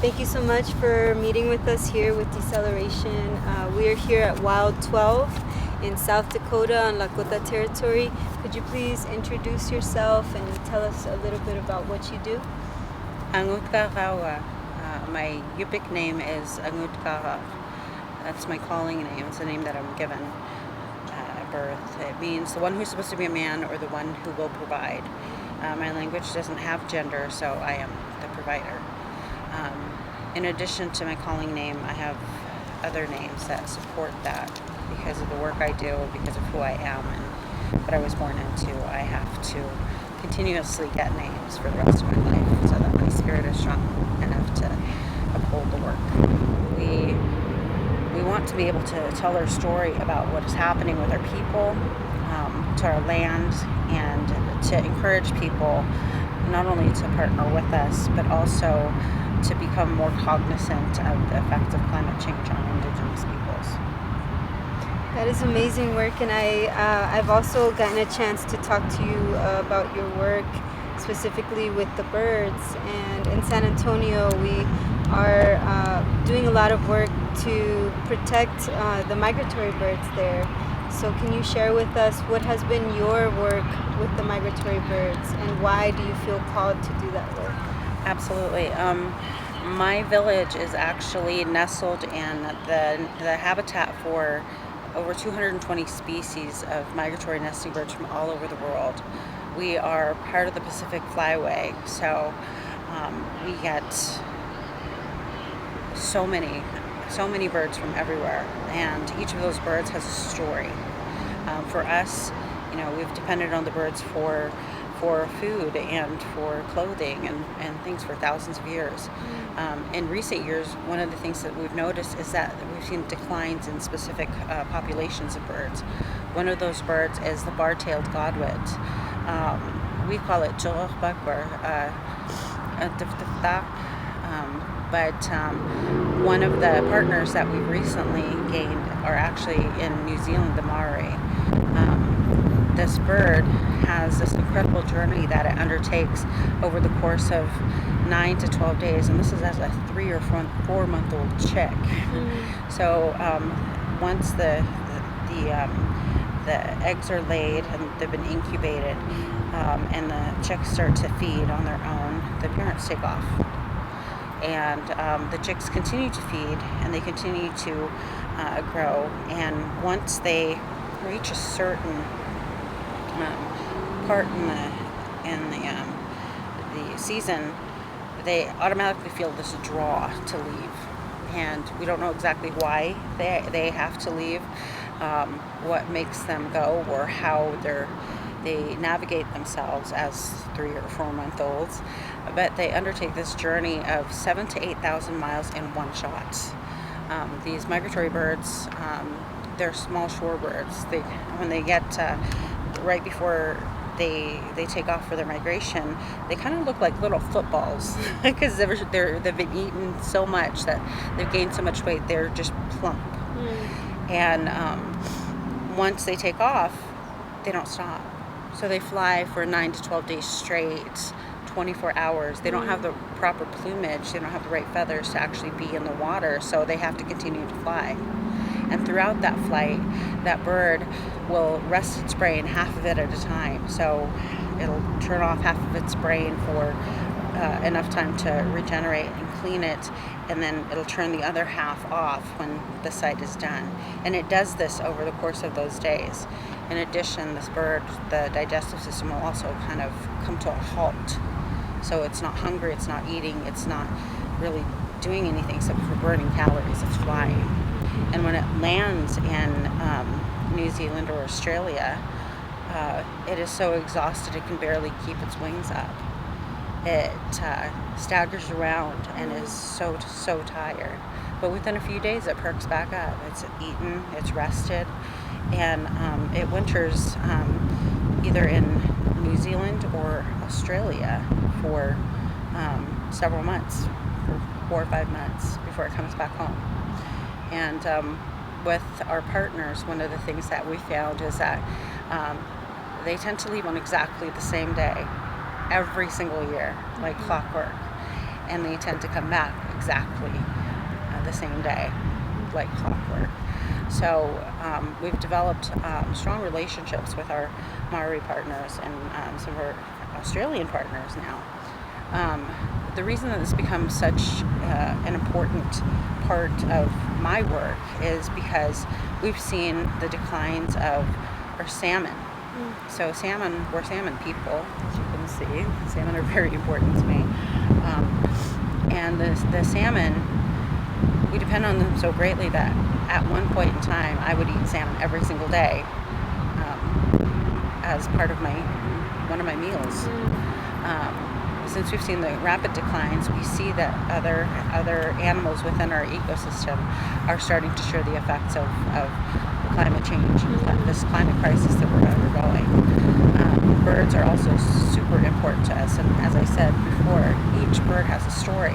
Thank you so much for meeting with us here with Deceleration. We are here at WILD12 in South Dakota on Lakota territory. Could you please introduce yourself and tell us a little bit about what you do? Angute'karaq. My Yupik name is Angute'karaq. That's my calling name. It's the name that I'm given at birth. It means the one who's supposed to be a man or the one who will provide. My language doesn't have gender, so I am the provider. In addition to my calling name, I have other names that support that because of the work I do, because of who I am and what I was born into. I have to continuously get names for the rest of my life so that my spirit is strong enough to uphold the work. We want to be able to tell our story about what is happening with our people, to our land, and to encourage people not only to partner with us, but also to become more cognizant of the effects of climate change on Indigenous peoples. That is amazing work, and I've also gotten a chance to talk to you about your work, specifically with the birds. And in San Antonio, we are doing a lot of work to protect the migratory birds there. So can you share with us what has been your work with the migratory birds, and why do you feel called to do that work? Absolutely. My village is actually nestled in the habitat for over 220 species of migratory nesting birds from all over the world. We are part of the Pacific Flyway, so we get so many birds from everywhere, and each of those birds has a story. For us, we've depended on the birds for food and for clothing and things for thousands of years. In recent years, one of the things that we've noticed is that we've seen declines in specific populations of birds. One of those birds is the bar-tailed godwit. We call it but one of the partners that we've recently gained are actually in New Zealand, the Maori. This bird has this incredible journey that it undertakes over the course of 9 to 12 days, and this is as a 3 or 4 month old chick. So once the eggs are laid and they've been incubated, and the chicks start to feed on their own, the parents take off. And the chicks continue to feed, and they continue to grow. And once they reach a certain part in the season, they automatically feel this draw to leave. And we don't know exactly why they have to leave, what makes them go, or how they navigate themselves as 3 or 4 month olds, but they undertake this journey of 7,000 to 8,000 miles in one shot. These migratory birds, they're small shorebirds. When they get right before they take off for their migration, they kind of look like little footballs because they've been eaten so much that they've gained so much weight. They're just plump. And once they take off, they don't stop. So they fly for 9 to 12 days straight, 24 hours. They don't have the proper plumage. They don't have the right feathers to actually be in the water, so they have to continue to fly. And throughout that flight, that bird will rest its brain, half of it at a time. So it'll turn off half of its brain for enough time to regenerate and clean it, and then it'll turn the other half off when the site is done. And it does this over the course of those days. In addition, this bird, the digestive system will also kind of come to a halt. So it's not hungry, it's not eating, it's not really doing anything except for burning calories, it's flying. And when it lands in New Zealand or Australia, it is so exhausted it can barely keep its wings up. It staggers around and is so tired. But within a few days it perks back up. It's eaten, it's rested, and it winters either in New Zealand or Australia for several months, for 4 or 5 months before it comes back home. And with our partners, one of the things that we found is that they tend to leave on exactly the same day every single year, like clockwork. and they tend to come back exactly the same day, like clockwork. So we've developed strong relationships with our Maori partners and some of our Australian partners now. The reason that this becomes such an important part of my work is because we've seen the declines of our salmon. So we're salmon people, as you can see. Salmon are very important to me. And the salmon, we depend on them so greatly that at one point in time I would eat salmon every single day as part of one of my meals. Since we've seen the rapid declines, we see that other animals within our ecosystem are starting to share the effects of climate change and this climate crisis that we're undergoing. Birds are also super important to us, and as I said before, each bird has a story.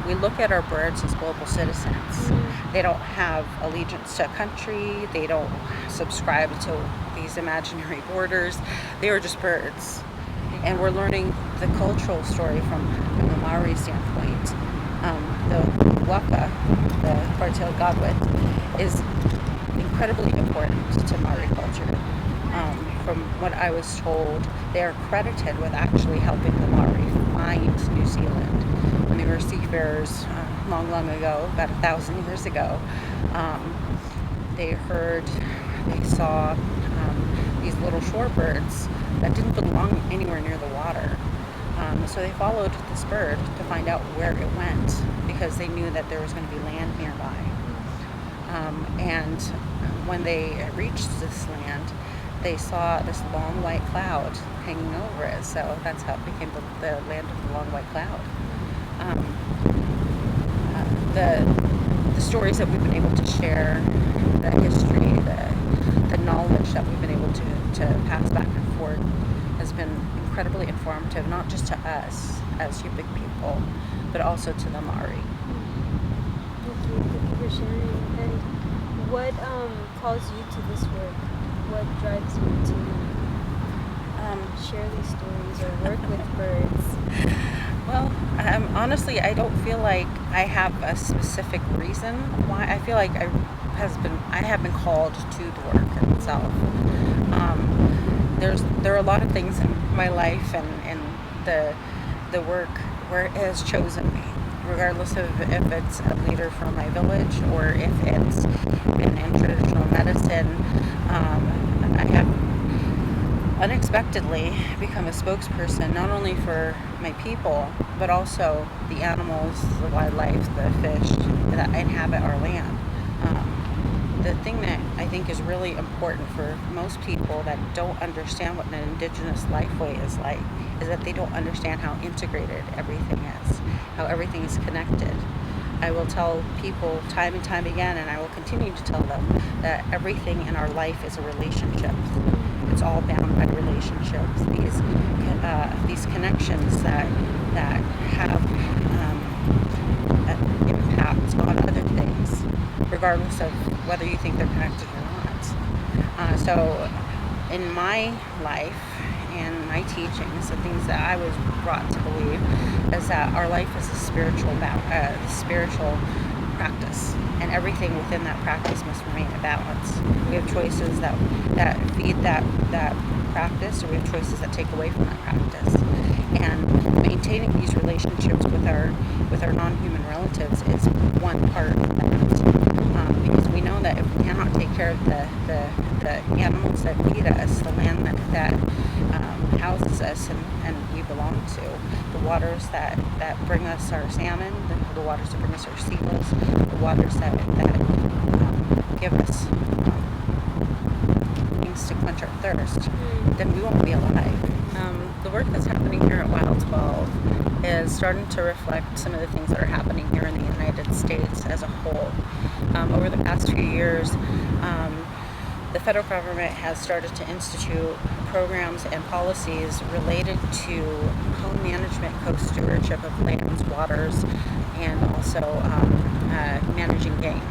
We look at our birds as global citizens. They don't have allegiance to a country. They don't subscribe to these imaginary borders. They are just birds. And we're learning the cultural story from the Maori standpoint. The waka, the bar-tailed godwit, is incredibly important to Maori culture. From what I was told, they are credited with actually helping the Maori find New Zealand. When they were seafarers long ago, about 1,000 years ago, they saw these little shorebirds that didn't belong anywhere near the water. So they followed this bird to find out where it went because they knew that there was going to be land nearby. And when they reached this land, they saw this long white cloud hanging over it. So that's how it became the land of the long white cloud. The stories that we've been able to share, the history, the knowledge that we've been able to pass back and forth has been incredibly informative, not just to us as Yupik people, but also to the Maori. Thank you for sharing. And what calls you to this work? What drives you to share these stories or work with birds? Well, honestly, I don't feel like I have a specific reason why. I feel like I have been called to the work itself. There are a lot of things in my life and the work where it has chosen me, regardless of if it's a leader from my village or if it's in traditional medicine. I have unexpectedly become a spokesperson not only for my people, but also the animals, the wildlife, the fish that inhabit our land. The thing that I think is really important for most people that don't understand what an Indigenous lifeway is like is that they don't understand how integrated everything is, how everything is connected. I will tell people time and time again, and I will continue to tell them, that everything in our life is a relationship. It's all bound by relationships. These connections that have an impact on other things, regardless of whether you think they're connected or not. So in my life and my teachings, the things that I was brought to believe is that our life is a spiritual practice, and everything within that practice must remain in balance. We have choices that feed that practice, or we have choices that take away from that practice. And maintaining these relationships with our non-human relatives is one part of that. Because we know that if we cannot take care of the animals that feed us, the land that houses us and we belong to, the waters that bring us our salmon, the waters that bring us our Ceibas, the waters that give us things to quench our thirst, then we won't be alive. The work that's happening here at WILD12 is starting to reflect some of the things that are happening here in the United States as a whole. Over the past few years, the federal government has started to institute programs and policies related to home management, co-stewardship of lands, waters, and also managing game.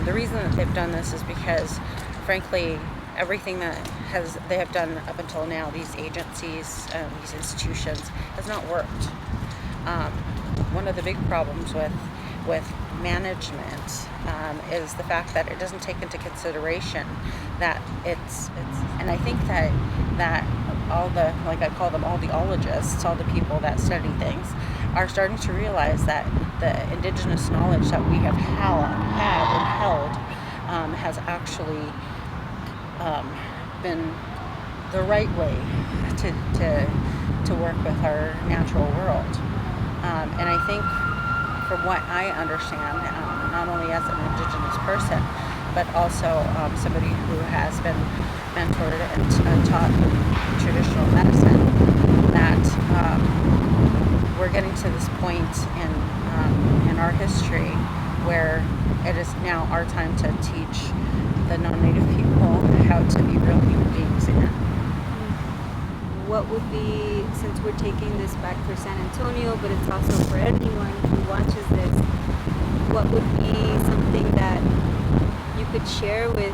The reason that they've done this is because, frankly, everything that they have done up until now, these agencies, these institutions, has not worked. One of the big problems with management is the fact that it doesn't take into consideration that and I think that all the, like I call them, all the ologists, all the people that study things, are starting to realize that the indigenous knowledge that we have had and held has actually been the right way to work with our natural world. And I think, from what I understand, not only as an Indigenous person, but also somebody who has been mentored and taught traditional medicine, that we're getting to this point in our history where it is now our time to teach the non-native people how to be real human beings again. What would be, since we're taking this back for San Antonio, but it's also for anyone who watches this, what would be something that you could share with,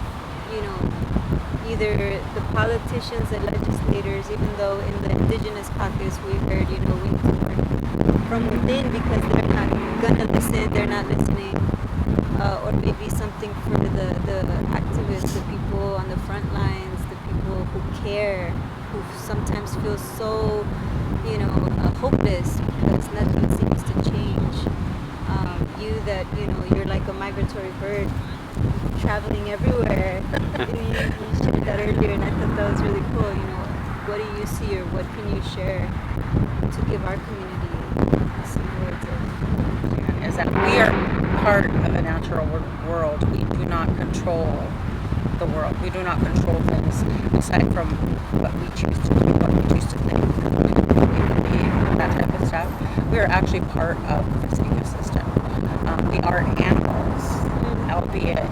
either the politicians and legislators, even though in the Indigenous caucus we heard, we need to work from within because they're not gonna listen, they're not listening, or maybe something for the activists, the people on the front lines, the people who care, who sometimes feel so, hopeless because nothing seems to change. You're like a migratory bird traveling everywhere. You shared that earlier, and I thought that was really cool. What do you see, or what can you share to give our community some words of? Is that we are part of a natural world. We do not control the world. We do not control things aside from what we choose to do, what we choose to think, that type of stuff. We are actually part of this ecosystem. We are animals, albeit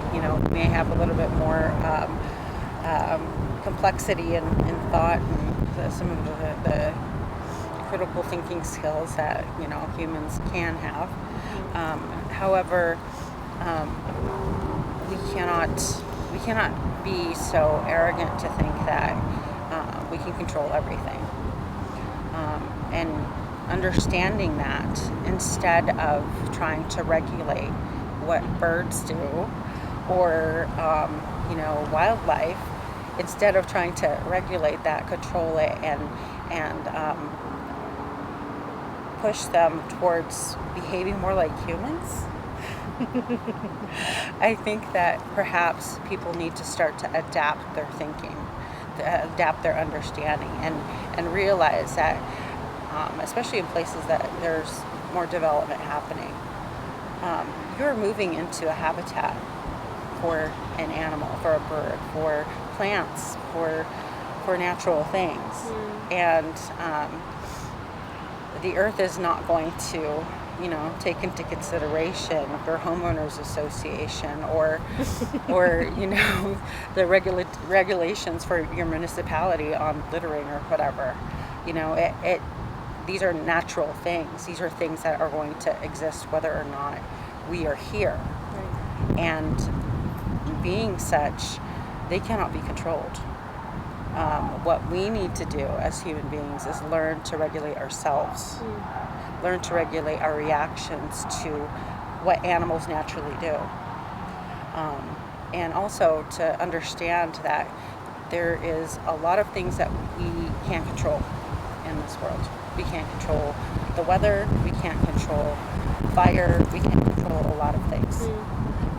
may have a little bit more complexity in thought and some of the critical thinking skills that humans can have. However, we cannot be so arrogant to think that we can control everything. And understanding that, instead of trying to regulate what birds do or wildlife, instead of trying to regulate that, control it, and push them towards behaving more like humans, I think that perhaps people need to start to adapt their thinking, to adapt their understanding, and realize that, especially in places that there's more development happening, you're moving into a habitat for an animal, for a bird, for plants, for natural things. And the earth is not going to take into consideration your homeowners association or the regulations for your municipality on littering or whatever. These are natural things. These are things that are going to exist whether or not we are here. Right. And being such, they cannot be controlled. What we need to do as human beings is learn to regulate ourselves. Learn to regulate our reactions to what animals naturally do. And also to understand that there is a lot of things that we can't control in this world. We can't control the weather, we can't control fire, we can't control a lot of things.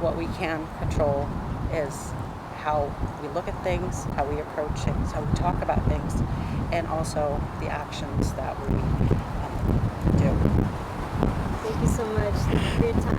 What we can control is how we look at things, how we approach things, how we talk about things, and also the actions that we do. Thank you so much. Thank you for your time.